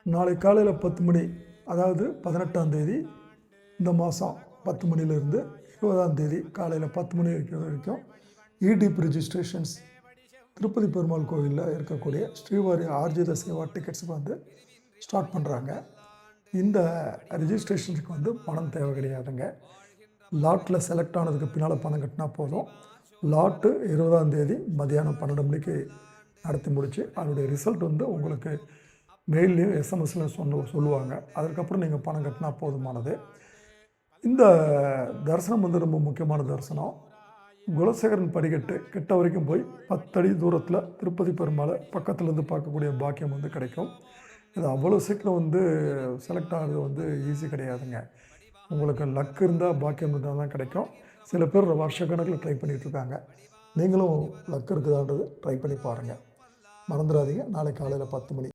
நாளை காலையில் 10 மணி, அதாவது 18ஆம் தேதி இந்த மாதம் 10 மணிலேருந்து 20ஆம் தேதி காலையில் 10 மணி வரைக்கும் இடிப் ரிஜிஸ்ட்ரேஷன்ஸ் திருப்பதி பெருமாள் கோவிலில் இருக்கக்கூடிய ஸ்ரீவாரி ஆர்ஜித சேவா டிக்கெட்ஸுக்கு வந்து ஸ்டார்ட் பண்ணுறாங்க. இந்த ரிஜிஸ்ட்ரேஷனுக்கு வந்து பணம் தேவை கிடையாதுங்க. லாட்டில் செலக்ட் ஆனதுக்கு பின்னால் பணம் கட்டினா போதும். லாட்டு 20ஆம் தேதி மதியானம் 12 மணிக்கு நடத்தி முடித்து அதனுடைய ரிசல்ட் வந்து உங்களுக்கு மெயில்லையும் எஸ்எம்எஸ்லையும் சொல்லுவாங்க. அதுக்கப்புறம் நீங்கள் பணம் கட்டினா போதுமானது. இந்த தரிசனம் வந்து ரொம்ப முக்கியமான தரிசனம். குலசேகரன் படிக்கட்டு கிட்ட வரைக்கும் போய் 10 அடி தூரத்தில் திருப்பதி பெருமாளை பக்கத்துலேருந்து பார்க்கக்கூடிய பாக்கியம் வந்து கிடைக்கும். இது அவ்வளோ சீக்கிரம் வந்து செலக்ட் ஆகிறது வந்து ஈஸி கிடையாதுங்க. உங்களுக்கு லக் இருந்தால் பாக்கியம் இருந்தால் தான் கிடைக்கும். சில பேர் வருஷக்கணக்கில் ட்ரை பண்ணிகிட்ருக்காங்க. நீங்களும் லக் இருக்குதான்றது ட்ரை பண்ணி பாருங்கள். மறந்துடாதீங்க. நாளை காலையில் 10 மணி.